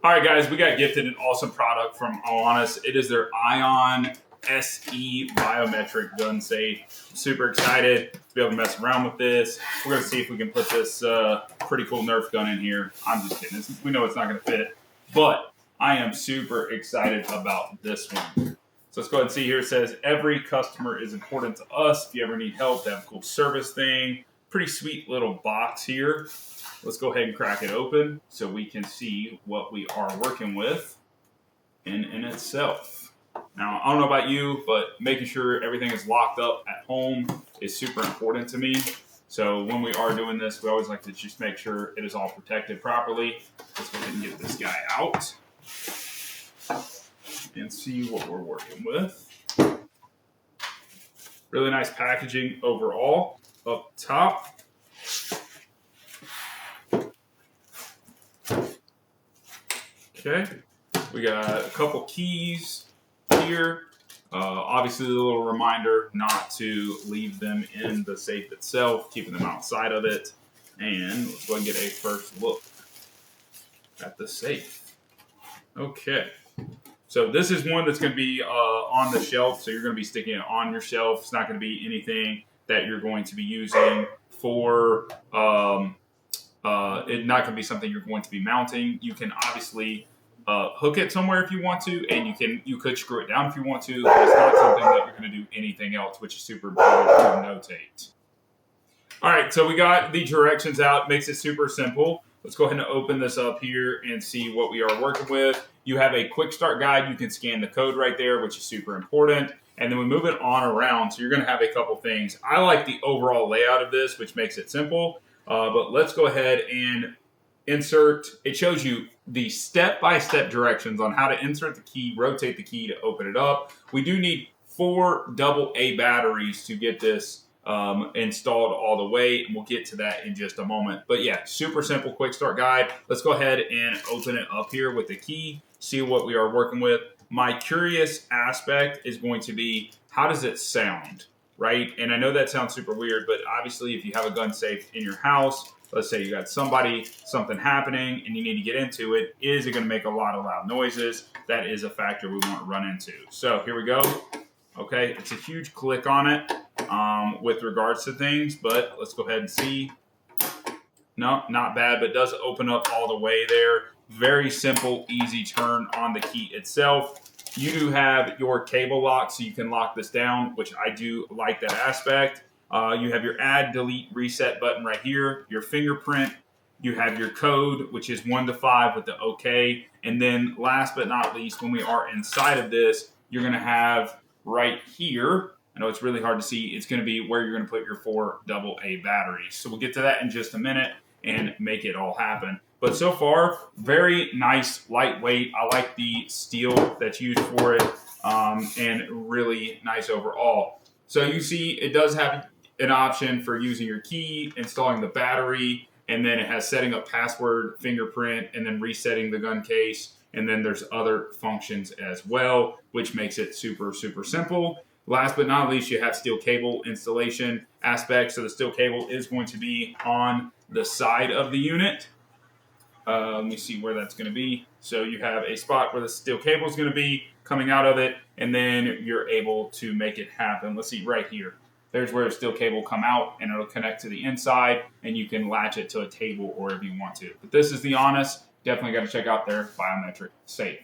All right, guys, we got gifted an awesome product from ONNAIS. It is their Ion SE Biometric gun safe. I'm super excited to be able to mess around with this. We're going to see if we can put this pretty cool Nerf gun in here. I'm just kidding. We know it's not going to fit, but I am super excited about this one. So let's go ahead and see here. It says, every customer is important to us. If you ever need help, they have a cool service thing. Pretty sweet little box here. Let's go ahead and crack it open so we can see what we are working with in itself. Now, I don't know about you, but making sure everything is locked up at home is super important to me. So when we are doing this, we always like to just make sure it is all protected properly. Let's go ahead and get this guy out and see what we're working with. Really nice packaging overall up top. Okay, we got a couple keys here. Obviously, a little reminder not to leave them in the safe itself, keeping them outside of it. And let's go and get a first look at the safe. Okay, so this is one that's going to be on the shelf, so you're going to be sticking it on your shelf. It's not going to be anything that you're going to be using for, it's not going to be something you're going to be mounting. You can obviously hook it somewhere if you want to, and you could screw it down if you want to, but it's not something that you're going to do anything else, which is super important to notate. All right, so we got the directions out. Makes it super simple. Let's go ahead and open this up here and see what we are working with. You have a quick start guide. You can scan the code right there, which is super important. And then we move it on around, so you're going to have a couple things. I like the overall layout of this, which makes it simple, but let's go ahead and insert. It shows you the step-by-step directions on how to insert the key, rotate the key to open it up. We do need 4 AA batteries to get this installed all the way, and we'll get to that in just a moment. But yeah, super simple quick start guide. Let's go ahead and open it up here with the key, see what we are working with. My curious aspect is going to be, how does it sound, right? And I know that sounds super weird, but obviously if you have a gun safe in your house, let's say you got something happening and you need to get into it, is it going to make a lot of loud noises? That is a factor we want to run into. So here we go. Okay, it's a huge click on it with regards to things, but let's go ahead and see. No, not bad, but it does open up all the way there. Very simple, easy turn on the key itself. You do have your cable lock, so you can lock this down, which I do like that aspect. You have your add, delete, reset button right here, your fingerprint. You have your code, which is 1 to 5 with the OK. And then last but not least, when we are inside of this, you're going to have right here, I know it's really hard to see, it's going to be where you're going to put your 4 AA batteries. So we'll get to that in just a minute and make it all happen. But so far, very nice, lightweight. I like the steel that's used for it, and really nice overall. So you see it does have an option for using your key, installing the battery, and then it has setting up password, fingerprint, and then resetting the gun case. And then there's other functions as well, which makes it super, super simple. Last but not least, you have steel cable installation aspects. So the steel cable is going to be on the side of the unit. Let me see where that's going to be. So you have a spot where the steel cable is going to be coming out of it, and then you're able to make it happen. Let's see right here. There's where a steel cable will come out, and it'll connect to the inside, and you can latch it to a table or wherever you want to. But this is the ONNAIS. Definitely got to check out their Biometric Safe.